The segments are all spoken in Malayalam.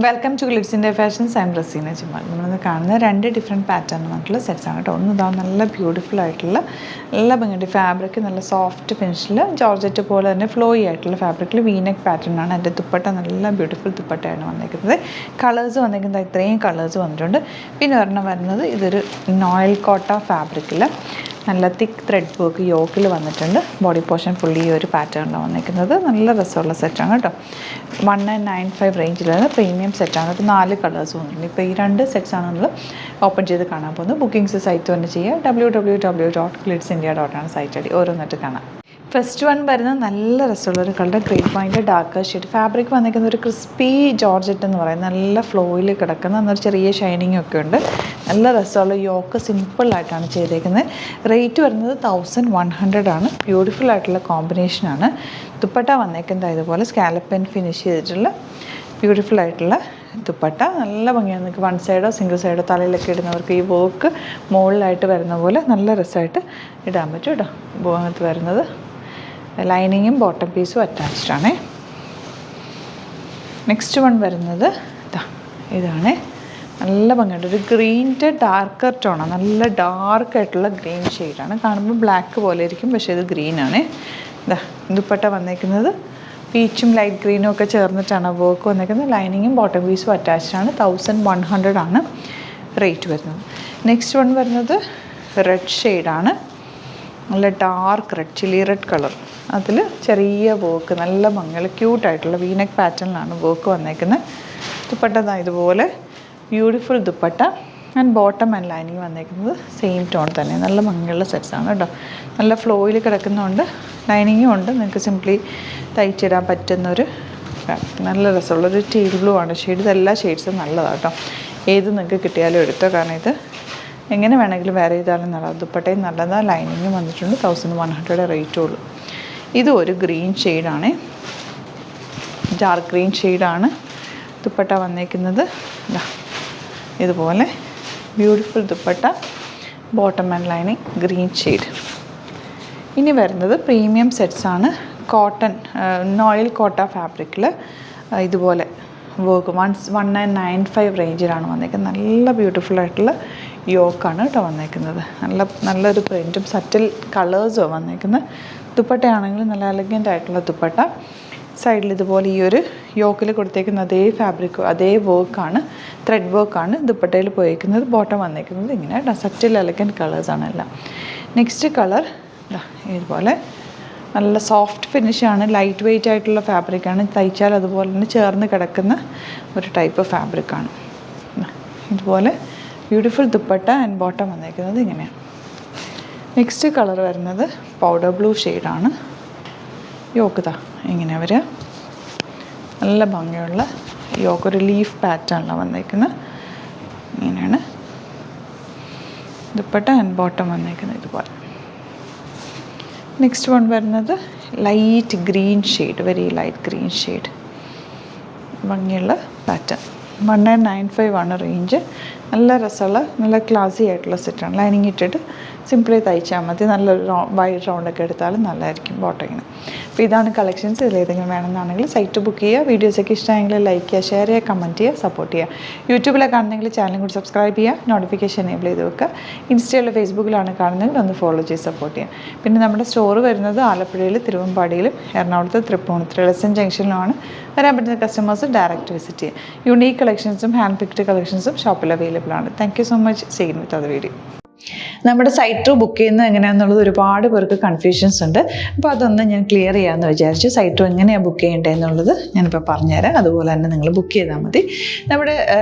Welcome to Glitz India Fashions. I am Razeena Jamal. നമ്മളിന്ന് കാണുന്ന രണ്ട് ഡിഫറെൻറ്റ് പാറ്റേൺ ആയിട്ടുള്ള സെറ്റ്സാണ് കേട്ടോ. ഒന്ന് ഇതാ നല്ല ബ്യൂട്ടിഫുൾ ആയിട്ടുള്ള നല്ല ഭംഗിയുണ്ട് ഫാബ്രിക്, നല്ല സോഫ്റ്റ് ഫിനിഷിൽ ജോർജറ്റ് പോലെ തന്നെ ഫ്ലോയി ആയിട്ടുള്ള ഫാബ്രിക്കിൽ വീനെക്ക് പാറ്റേൺ ആണ്. എൻ്റെ ദുപ്പട്ട നല്ല ബ്യൂട്ടിഫുൾ ദുപ്പട്ടയാണ് വന്നിരിക്കുന്നത്. കളേഴ്സ് വന്നിരിക്കുന്നത് ഇത്രയും കളേഴ്സ് വന്നിട്ടുണ്ട്. പിന്നെ ഒരെണ്ണം വരുന്നത് ഇതൊരു നോയിൽ കോട്ട ഫാബ്രിക്കിൽ നല്ല തിക്ക് ത്രെഡ് വർക്ക് യോക്കിൽ വന്നിട്ടുണ്ട്. ബോഡി പോർഷൻ ഫുള്ളി ഈ ഒരു പാറ്റേണിലാണ് വന്നിരിക്കുന്നത്. നല്ല രസമുള്ള സെറ്റാണ് കേട്ടോ. 1995 റേഞ്ചിൽ വരുന്ന പ്രീമിയം സെറ്റാണ്. അപ്പോൾ 4 കളേഴ്സ് വന്നിട്ടുണ്ട്. ഇപ്പോൾ ഈ 2 സെറ്റ്സാണ് നമ്മൾ ഓപ്പൺ ചെയ്ത് കാണാൻ പോകുന്നത്. ബുക്കിംഗ്സ് സൈറ്റ് തന്നെ ചെയ്യുക. www.glitzindia.com ആണ് സൈറ്റ് ഐ ഡി. ഓരോന്നിട്ട് കാണാം. ഫസ്റ്റ് വൺ വരുന്നത് നല്ല രസമുള്ളൊരു കളർ ഗ്രേപ്പ് വൈൻ്റെ ഡാർക്ക് ഷെയ്ഡ്. ഫാബ്രിക് വന്നിരിക്കുന്ന ഒരു ക്രിസ്പി ജോർജറ്റ് എന്ന് പറയുന്നത് നല്ല ഫ്ലോയിൽ കിടക്കുന്ന എന്നൊരു ചെറിയ ഷൈനിങ് ഒക്കെ ഉണ്ട്. നല്ല രസമുള്ള യോക്ക് സിമ്പിളായിട്ടാണ് ചെയ്തേക്കുന്നത്. റേറ്റ് വരുന്നത് 1100 ആണ്. ബ്യൂട്ടിഫുൾ ആയിട്ടുള്ള കോമ്പിനേഷനാണ്. ദുപ്പട്ട വന്നേക്കുന്നത് ഇതുപോലെ സ്കാലപ്പ് ആൻഡ് ഫിനിഷ് ചെയ്തിട്ടുള്ള ബ്യൂട്ടിഫുൾ ആയിട്ടുള്ള ദുപ്പട്ട. നല്ല ഭംഗിയാണ്. നിങ്ങൾക്ക് വൺ സൈഡോ സിംഗിൾ സൈഡോ തലയിലൊക്കെ ഇടുന്നവർക്ക് ഈ വർക്ക് മുകളിലായിട്ട് വരുന്ന പോലെ നല്ല രസമായിട്ട് ഇടാൻ പറ്റും കേട്ടോ. ബോഗത്ത് വരുന്നത് ലൈനിങ്ങും ബോട്ടം പീസും അറ്റാച്ച്ഡ് ആണ്. നെക്സ്റ്റ് വൺ വരുന്നത് ഇതാണ്. നല്ല ഭംഗിയുണ്ട്. ഒരു ഗ്രീൻ്റെ ഡാർക്കർ ടോണാണ്. നല്ല ഡാർക്കായിട്ടുള്ള ഗ്രീൻ ഷെയ്ഡാണ്. കാണുമ്പോൾ ബ്ലാക്ക് പോലെ ഇരിക്കും, പക്ഷേ ഇത് ഗ്രീനാണ്. ദുപ്പട്ട വന്നേക്കുന്നത് പീച്ചും ലൈറ്റ് ഗ്രീനും ഒക്കെ ചേർന്നിട്ടാണ് വർക്ക് വന്നേക്കുന്നത്. ലൈനിങ്ങും ബോട്ടം പീസും അറ്റാച്ച്ഡ് ആണ്. 1100 ആണ് റേറ്റ് വരുന്നത്. നെക്സ്റ്റ് വൺ വരുന്നത് റെഡ് ഷെയ്ഡാണ്. നല്ല dark red, chilli red colour. അതിൽ ചെറിയ വർക്ക്, നല്ല ഭംഗിയുള്ള ക്യൂട്ടായിട്ടുള്ള വീനെക്ക് പാറ്റേണിലാണ് വർക്ക് വന്നേക്കുന്നത്. ദുപ്പട്ട ഇതുപോലെ beautiful dupatta and bottom and lining വന്നേക്കുന്നത് സെയിം ടോൺ തന്നെ. നല്ല ഭംഗിയുള്ള സെറ്റ്സാണ് കേട്ടോ. നല്ല ഫ്ലോയിൽ കിടക്കുന്നതുകൊണ്ട് ലൈനിങ്ങും ഉണ്ട്. നിങ്ങൾക്ക് സിംപ്ലി തയ്ച്ചിടാൻ പറ്റുന്നൊരു നല്ല രസമുള്ളൊരു ടീൽ ബ്ലൂ ആണ് ഷെയ്ഡ്. ഇതെല്ലാ ഷെയ്ഡ്സും നല്ലതാണ് കേട്ടോ. ഏത് നിങ്ങൾക്ക് കിട്ടിയാലും എടുത്തോ, കാരണം ഇത് എങ്ങനെ വേണമെങ്കിലും വേറെ ചെയ്താലും നല്ലതാണ്. ദുപ്പട്ടയും നല്ലതാണ്. ലൈനിങ്ങും വന്നിട്ടുണ്ട്. 1100 റേറ്റേ ഉള്ളൂ. ഇതും ഒരു ഗ്രീൻ ഷെയ്ഡാണ്, ഡാർക്ക് ഗ്രീൻ ഷെയ്ഡാണ്. ദുപ്പട്ട വന്നേക്കുന്നത് ഇതുപോലെ beautiful dupatta, bottom and lining green shade. ഇനി വരുന്നത് പ്രീമിയം സെറ്റ്സാണ്. കോട്ടൺ നോയിൽ കോട്ട ഫാബ്രിക്കിൽ ഇതുപോലെ വർക്ക് 1995 റേഞ്ചിലാണ് വന്നേക്കുന്നത്. നല്ല ബ്യൂട്ടിഫുൾ ആയിട്ടുള്ള യോക്കാണ് കേട്ടോ വന്നേക്കുന്നത്. നല്ലൊരു പ്രിൻറ്റും സറ്റിൽ കളേഴ്സും വന്നേക്കുന്നത്. ദുപ്പട്ടയാണെങ്കിലും നല്ല എലഗൻ്റ് ആയിട്ടുള്ള ദുപ്പട്ട. സൈഡിൽ ഇതുപോലെ ഈ ഒരു യോക്കിൽ കൊടുത്തേക്കുന്ന അതേ ഫാബ്രിക്, അതേ വർക്കാണ്, ത്രെഡ് വർക്കാണ് ദുപ്പട്ടയിൽ പോയിരിക്കുന്നത്. ബോട്ടം വന്നേക്കുന്നത് ഇങ്ങനെ കേട്ടോ. സറ്റിൽ എലഗൻറ്റ് കളേഴ്സാണ് എല്ലാം. നെക്സ്റ്റ് കളർ ഇതുപോലെ നല്ല സോഫ്റ്റ് ഫിനിഷാണ്. ലൈറ്റ് വെയ്റ്റ് ആയിട്ടുള്ള ഫാബ്രിക്കാണ്. തയ്ച്ചാൽ അതുപോലെ തന്നെ ചേർന്ന് കിടക്കുന്ന ഒരു ടൈപ്പ് ഫാബ്രിക്കാണ്. ഇതുപോലെ ബ്യൂട്ടിഫുൾ ദുപ്പട്ട ആൻഡ് ബോട്ടം വന്നേക്കുന്നത് ഇങ്ങനെയാണ്. നെക്സ്റ്റ് കളർ വരുന്നത് പൗഡർ ബ്ലൂ ഷെയ്ഡാണ്. യോക്ക് ഇങ്ങനെ വരിക. നല്ല ഭംഗിയുള്ള യോക്ക്, ഒരു ലീഫ് പാറ്റേണിലാണ് വന്നേക്കുന്നത്. ഇങ്ങനെയാണ് ദുപ്പട്ട ആൻഡ് ബോട്ടം വന്നേക്കുന്നത് ഇതുപോലെ. നെക്സ്റ്റ് വൺ വരുന്നത് light green shade, very light green shade. ഭംഗിയുള്ള പാറ്റേൺ. 1995 ആണ് റേഞ്ച്. നല്ല രസമുള്ള നല്ല ക്ലാസി ആയിട്ടുള്ള സെറ്റാണ്. ലൈനിങ് ഇട്ടിട്ട് സിംപിളി തയ്ച്ചാൽ മതി. നല്ലൊരു വൈഡ് റൗണ്ടൊക്കെ എടുത്താലും നല്ലതായിരിക്കും ബോട്ടമിന്. അപ്പോൾ ഇതാണ് കളക്ഷൻസ്. ഇതിലേതെങ്കിലും വേണമെന്നാണെങ്കിൽ സൈറ്റ് ബുക്ക് ചെയ്യുക. വീഡിയോസൊക്കെ ഇഷ്ടമായെങ്കിൽ ലൈക്ക് ചെയ്യുക, ഷെയർ ചെയ്യുക, കമൻറ്റ് ചെയ്യുക, സപ്പോർട്ട് ചെയ്യുക. യൂട്യൂബിലൊക്കെ കാണുന്നെങ്കിൽ ചാനലും കൂടി സബ്സ്ക്രൈബ് ചെയ്യുക, നോട്ടിഫിക്കേഷൻ എനേബിൾ ചെയ്ത് വെക്കുക. ഇൻസ്റ്റയിലോ ഫേസ്ബുക്കിലാണ് കാണുന്നതെങ്കിൽ ഒന്ന് ഫോളോ ചെയ്ത് സപ്പോർട്ട് ചെയ്യുക. പിന്നെ നമ്മുടെ സ്റ്റോർ വരുന്നത് ആലപ്പുഴയിൽ, തിരുവമ്പാടിയിലും എറണാകുളത്ത് തൃപ്പൂണിത്തുറ ലെസൺ ജംഗ്ഷനിലുമാണ്. വരാൻ പറ്റുന്ന കസ്റ്റമേഴ്സ് ഡയറക്റ്റ് വിസിറ്റ് ചെയ്യുക. യുണീക്ക് കളക്ഷൻസും ഹാൻഡ് പിക്ഡ് കളക്ഷൻസും ഷോപ്പിൽ അവൈലബിൾ ആണ്. Thank you so much. Seen with അത് വീഡിയോ. നമ്മുടെ സൈറ്റ് ത്രൂ ബുക്ക് ചെയ്യുന്നത് എങ്ങനെയാണെന്നുള്ളത് ഒരുപാട് പേർക്ക് കൺഫ്യൂഷൻസ് ഉണ്ട്. അപ്പോൾ അതൊന്ന് ഞാൻ ക്ലിയർ ചെയ്യാമെന്ന് വിചാരിച്ചു. സൈറ്റ് ത്രൂ എങ്ങനെയാണ് ബുക്ക് ചെയ്യേണ്ടത് എന്നുള്ളത് ഞാനിപ്പോൾ പറഞ്ഞുതരാം. അതുപോലെ തന്നെ നിങ്ങൾ ബുക്ക് ചെയ്താൽ മതി. നമ്മുടെ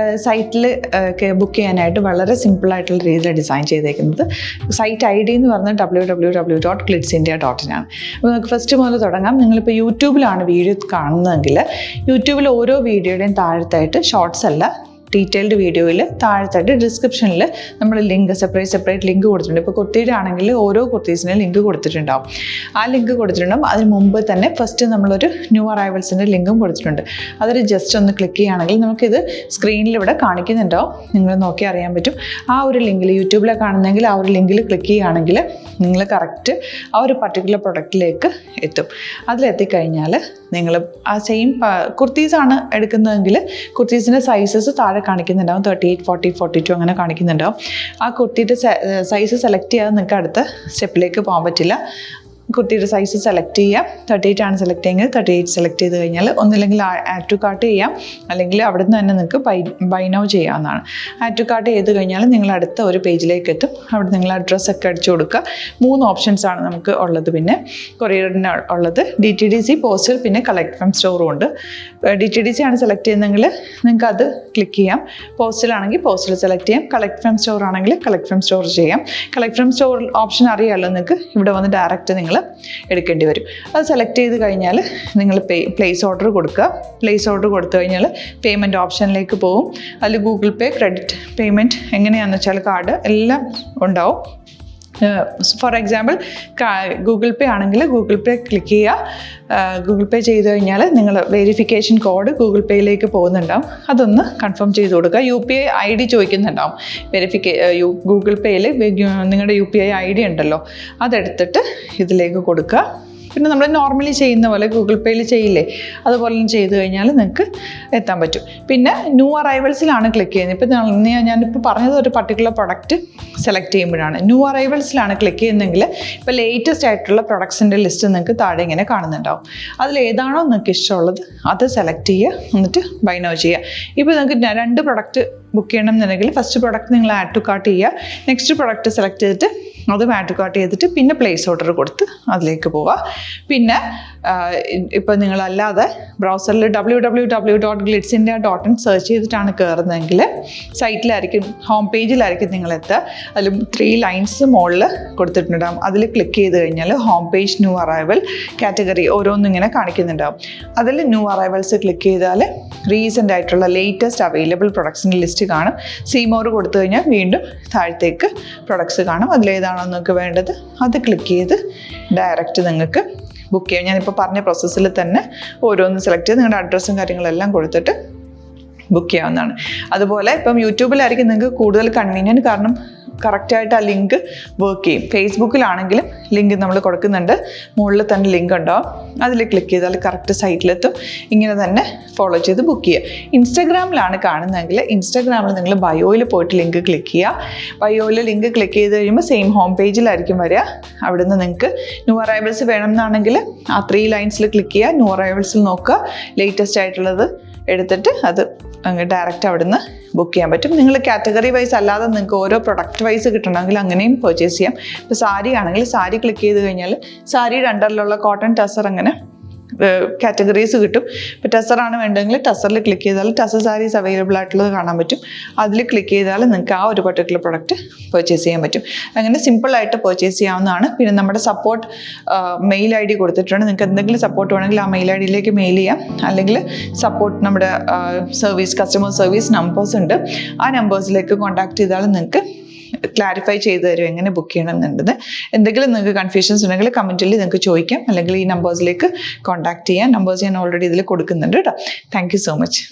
സൈറ്റിൽ ബുക്ക് ചെയ്യാനായിട്ട് വളരെ സിമ്പിളായിട്ടുള്ള രീതിയിൽ ഡിസൈൻ ചെയ്തേക്കുന്നത്. സൈറ്റ് ഐ ഡി എന്ന് പറഞ്ഞാൽ www.glitzindia.in ആണ്. അപ്പോൾ നമുക്ക് ഫസ്റ്റ് മുതൽ തുടങ്ങാം. നിങ്ങളിപ്പോൾ യൂട്യൂബിലാണ് വീഡിയോ കാണുന്നതെങ്കിൽ യൂട്യൂബിൽ ഓരോ വീഡിയോയുടെയും താഴത്തായിട്ട് ഷോർട്സ് അല്ല, ഡീറ്റെയിൽഡ് വീഡിയോയിൽ താഴത്തായിട്ട് ഡിസ്ക്രിപ്ഷനിൽ നമ്മൾ ലിങ്ക് സെപ്പറേറ്റ് ലിങ്ക് കൊടുത്തിട്ടുണ്ട്. ഇപ്പോൾ കുർത്തിയുടെ ആണെങ്കിൽ ഓരോ കുർത്തീസിനും ലിങ്ക് കൊടുത്തിട്ടുണ്ടാവും. ആ ലിങ്ക് കൊടുത്തിട്ടുണ്ടാവും. അതിന് മുമ്പ് തന്നെ ഫസ്റ്റ് നമ്മളൊരു ന്യൂ അറൈവൽസിൻ്റെ ലിങ്കും കൊടുത്തിട്ടുണ്ട്. അതൊരു ജസ്റ്റ് ഒന്ന് ക്ലിക്ക് ചെയ്യുകയാണെങ്കിൽ നമുക്കിത് സ്ക്രീനിൽ ഇവിടെ കാണിക്കുന്നുണ്ടാവും. നിങ്ങൾ നോക്കി അറിയാൻ പറ്റും. ആ ഒരു ലിങ്കിൽ യൂട്യൂബിലെ കാണുന്നെങ്കിൽ ആ ഒരു ലിങ്കിൽ ക്ലിക്ക് ചെയ്യുകയാണെങ്കിൽ നിങ്ങൾ കറക്റ്റ് ആ ഒരു പർട്ടിക്കുലർ പ്രൊഡക്റ്റിലേക്ക് എത്തും. അതിലെത്തിക്കഴിഞ്ഞാൽ നിങ്ങൾ ആ സെയിം കുർത്തീസാണ് എടുക്കുന്നതെങ്കിൽ കുർത്തീസിൻ്റെ സൈസസ് താഴെ കാണിക്കുന്നുണ്ടാവും. 38, 40, 42 അങ്ങനെ കാണിക്കുന്നുണ്ടാവും. ആ കുർത്തിയുടെ സൈസ് സെലക്ട് ചെയ്യാതെ നിങ്ങൾക്ക് അടുത്ത സ്റ്റെപ്പിലേക്ക് പോകാൻ പറ്റില്ല. കുർത്തിയുടെ സൈസ് സെലക്ട് ചെയ്യാം. 38 ആണ് സെലക്ട് ചെയ്യുന്നത്. 38 സെലക്ട് ചെയ്ത് കഴിഞ്ഞാൽ ഒന്നില്ലെങ്കിൽ ആഡ് ടു കാർട്ട് ചെയ്യാം, അല്ലെങ്കിൽ അവിടെ നിന്ന് തന്നെ നിങ്ങൾക്ക് ബൈ നൗ ചെയ്യാവുന്നതാണ്. ആഡ് ടു കാർട്ട് ചെയ്ത് കഴിഞ്ഞാൽ നിങ്ങൾ അടുത്ത ഒരു പേജിലേക്ക് എത്തും. അവിടെ നിങ്ങൾ അഡ്രസ്സൊക്കെ അടിച്ചു കൊടുക്കുക. 3 ഓപ്ഷൻസ് ആണ് നമുക്ക് ഉള്ളത്. പിന്നെ കൊറിയറിന് ഉള്ളത് DTDC, പോസ്റ്റൽ, പിന്നെ കളക്ട് ഫ്രം സ്റ്റോറും ഉണ്ട്. DTDC ആണ് സെലക്ട് ചെയ്യുന്നതെങ്കിൽ നിങ്ങൾക്ക് അത് ക്ലിക്ക് ചെയ്യാം. പോസ്റ്റലാണെങ്കിൽ പോസ്റ്റൽ സെലക്ട് ചെയ്യാം. കളക്ട് ഫ്രം സ്റ്റോർ ആണെങ്കിൽ കളക്ട് ഫ്രം സ്റ്റോർ ചെയ്യാം. കളക്ട് ഫ്രം സ്റ്റോർ ഓപ്ഷൻ അറിയാമല്ലോ നിങ്ങൾക്ക്. ഇവിടെ വന്ന് ഡയറക്റ്റ് നിങ്ങൾ എടുക്കേണ്ടി വരും. അത് സെലക്ട് ചെയ്ത് കഴിഞ്ഞാൽ നിങ്ങൾ പ്ലേസ് ഓർഡർ കൊടുക്കുക. പ്ലേസ് ഓർഡർ കൊടുത്തു കഴിഞ്ഞാൽ പേയ്മെൻറ്റ് ഓപ്ഷനിലേക്ക് പോകും. അതിൽ ഗൂഗിൾ പേ, ക്രെഡിറ്റ് പേയ്മെൻറ്റ് എങ്ങനെയാണെന്ന് വെച്ചാൽ കാർഡ് എല്ലാം ഉണ്ടാവും. ഫോർ എക്സാമ്പിൾ ഗൂഗിൾ പേ ആണെങ്കിൽ ഗൂഗിൾ പേ ക്ലിക്ക് ചെയ്യുക. ഗൂഗിൾ പേ ചെയ്ത് കഴിഞ്ഞാൽ നിങ്ങൾ വെരിഫിക്കേഷൻ കോഡ് ഗൂഗിൾ പേയിലേക്ക് പോകുന്നുണ്ടാവും. അതൊന്ന് കൺഫേം ചെയ്ത് കൊടുക്കുക. UPI ID ചോദിക്കുന്നുണ്ടാവും. ഗൂഗിൾ പേയിൽ നിങ്ങളുടെ UPI ID ഉണ്ടല്ലോ, അതെടുത്തിട്ട് ഇതിലേക്ക് കൊടുക്കുക. പിന്നെ നമ്മൾ നോർമലി ചെയ്യുന്ന പോലെ ഗൂഗിൾ പേയിൽ ചെയ്യില്ലേ, അതുപോലെ ചെയ്ത് കഴിഞ്ഞാൽ നിങ്ങൾക്ക് എത്താൻ പറ്റും. പിന്നെ ന്യൂ അറൈവൽസിലാണ് ക്ലിക്ക് ചെയ്യുന്നത്. ഇപ്പോൾ ഞാനിപ്പോൾ പറഞ്ഞത് ഒരു പർട്ടിക്കുലർ പ്രൊഡക്റ്റ് സെലക്ട് ചെയ്യുമ്പോഴാണ്. ന്യൂ അറൈവൽസിലാണ് ക്ലിക്ക് ചെയ്യുന്നതെങ്കിൽ ഇപ്പോൾ ലേറ്റസ്റ്റ് ആയിട്ടുള്ള പ്രൊഡക്ട്സിൻ്റെ ലിസ്റ്റ് നിങ്ങൾക്ക് താഴെ ഇങ്ങനെ കാണുന്നുണ്ടാവും. അതിലേതാണോ നിങ്ങൾക്ക് ഇഷ്ടമുള്ളത് അത് സെലക്ട് ചെയ്യുക, എന്നിട്ട് ബൈ നൗ ചെയ്യുക. ഇപ്പോൾ നിങ്ങൾക്ക് 2 പ്രൊഡക്റ്റ് ബുക്ക് ചെയ്യണം എന്നുണ്ടെങ്കിൽ ഫസ്റ്റ് പ്രൊഡക്റ്റ് നിങ്ങൾ ആഡ് ടു കാർട്ട് ചെയ്യുക. നെക്സ്റ്റ് പ്രൊഡക്റ്റ് സെലക്ട് ചെയ്തിട്ട് അതും ആഡ് ടു കാർട്ട് ചെയ്തിട്ട് പിന്നെ പ്ലേസ് ഓർഡർ കൊടുത്ത് അതിലേക്ക് പോവുക. പിന്നെ ഇപ്പോൾ നിങ്ങളല്ലാതെ ബ്രൗസറിൽ www.glitzindia.in സെർച്ച് ചെയ്തിട്ടാണ് കയറുന്നതെങ്കിൽ സൈറ്റിലായിരിക്കും, ഹോം പേജിലായിരിക്കും നിങ്ങളെത്തുക. അതിൽ 3 ലൈൻസ് മുകളിൽ കൊടുത്തിട്ടുണ്ടാകും. അതിൽ ക്ലിക്ക് ചെയ്ത് കഴിഞ്ഞാൽ home page, new arrival, category ഓരോന്നും ഇങ്ങനെ കാണിക്കുന്നുണ്ടാവും. അതിൽ ന്യൂ അറൈവൽസ് ക്ലിക്ക് ചെയ്താൽ റീസെൻ്റ് ആയിട്ടുള്ള ലേറ്റസ്റ്റ് അവൈലബിൾ പ്രൊഡക്ട്സിൻ്റെ ലിസ്റ്റ് കാണും. സീമോർ കൊടുത്തു കഴിഞ്ഞാൽ വീണ്ടും താഴത്തേക്ക് പ്രൊഡക്ട്സ് കാണും. അതിലേതാണോ നിങ്ങൾക്ക് വേണ്ടത് അത് ക്ലിക്ക് ചെയ്ത് ഡയറക്റ്റ് നിങ്ങൾക്ക് ബുക്ക് ചെയ്യാം. ഞാനിപ്പോൾ പറഞ്ഞ പ്രോസസ്സിൽ തന്നെ ഓരോന്ന് സെലക്ട് ചെയ്ത് നിങ്ങളുടെ അഡ്രസ്സും കാര്യങ്ങളെല്ലാം കൊടുത്തിട്ട് ബുക്ക് ചെയ്യാവുന്നതാണ്. അതുപോലെ ഇപ്പം യൂട്യൂബിലായിരിക്കും നിങ്ങൾക്ക് കൂടുതൽ കൺവീനിയൻറ്റ്, കാരണം കറക്റ്റായിട്ട് ആ ലിങ്ക് വർക്ക് ചെയ്യും. ഫേസ്ബുക്കിലാണെങ്കിലും ലിങ്ക് നമ്മൾ കൊടുക്കുന്നുണ്ട്, മുകളിൽ തന്നെ ലിങ്ക് ഉണ്ടാവും. അതിൽ ക്ലിക്ക് ചെയ്താൽ കറക്റ്റ് സൈറ്റിലെത്തും. ഇങ്ങനെ തന്നെ ഫോളോ ചെയ്ത് ബുക്ക് ചെയ്യുക. ഇൻസ്റ്റാഗ്രാമിലാണ് കാണുന്നതെങ്കിൽ ഇൻസ്റ്റാഗ്രാമിൽ നിങ്ങൾ ബയോയിൽ പോയിട്ട് ലിങ്ക് ക്ലിക്ക് ചെയ്യുക. ബയോയിൽ ലിങ്ക് ക്ലിക്ക് ചെയ്ത് കഴിയുമ്പോൾ സെയിം ഹോം പേജിലായിരിക്കും വരിക. അവിടുന്ന് നിങ്ങൾക്ക് ന്യൂ അറൈവൽസ് വേണമെന്നാണെങ്കിൽ ആ 3 ലൈൻസിൽ ക്ലിക്ക് ചെയ്യുക. ന്യൂ അറൈവൽസിൽ നോക്കുക, ലേറ്റസ്റ്റ് ആയിട്ടുള്ളത് എടുത്തിട്ട് അത് അങ്ങ് ഡയറക്റ്റ് അവിടുന്ന് ബുക്ക് ചെയ്യാൻ പറ്റും. നിങ്ങൾ കാറ്റഗറി വൈസ് അല്ലാതെ നിങ്ങൾക്ക് ഓരോ പ്രൊഡക്റ്റ് വൈസ് കിട്ടണമെങ്കിൽ അങ്ങനെയും പർച്ചേസ് ചെയ്യാം. ഇപ്പോൾ സാരി ആണെങ്കിൽ സാരി ക്ലിക്ക് ചെയ്ത് കഴിഞ്ഞാൽ സാരിയുടെ അണ്ടറിലുള്ള കോട്ടൺ ടസർ അങ്ങനെ കാറ്റഗറീസ് കിട്ടും. ഇപ്പോൾ ടസറാണ് വേണ്ടതെങ്കിൽ ടസറിൽ ക്ലിക്ക് ചെയ്താൽ ടസർ സാരീസ് അവൈലബിൾ ആയിട്ടുള്ളത് കാണാൻ പറ്റും. അതിൽ ക്ലിക്ക് ചെയ്താൽ നിങ്ങൾക്ക് ആ ഒരു പർട്ടിക്കുലർ പ്രൊഡക്റ്റ് പർച്ചേസ് ചെയ്യാൻ പറ്റും. അങ്ങനെ സിമ്പിളായിട്ട് പർച്ചേസ് ചെയ്യാവുന്നതാണ്. പിന്നെ നമ്മുടെ സപ്പോർട്ട് മെയിൽ ID കൊടുത്തിട്ടുണ്ട്. നിങ്ങൾക്ക് എന്തെങ്കിലും സപ്പോർട്ട് വേണമെങ്കിൽ ആ മെയിൽ IDയിലേക്ക് മെയിൽ ചെയ്യാം. അല്ലെങ്കിൽ സപ്പോർട്ട് നമ്മുടെ കസ്റ്റമർ സർവീസ് നമ്പേഴ്സ് ഉണ്ട്. ആ നമ്പേഴ്സിലേക്ക് കോൺടാക്ട് ചെയ്താൽ നിങ്ങൾക്ക് ക്ലാരിഫൈ ചെയ്ത് തരും എങ്ങനെ ബുക്ക് ചെയ്യണം എന്നുള്ളത്. എന്തെങ്കിലും നിങ്ങൾക്ക് കൺഫ്യൂഷൻസ് ഉണ്ടെങ്കിൽ കമൻറ്റിൽ നിങ്ങൾക്ക് ചോദിക്കാം, അല്ലെങ്കിൽ ഈ നമ്പേഴ്സിലേക്ക് കോൺടാക്ട് ചെയ്യാം. നമ്പേഴ്സ് ഞാൻ ഓൾറെഡി ഇതിൽ കൊടുക്കുന്നുണ്ട് കേട്ടോ. Thank you so much.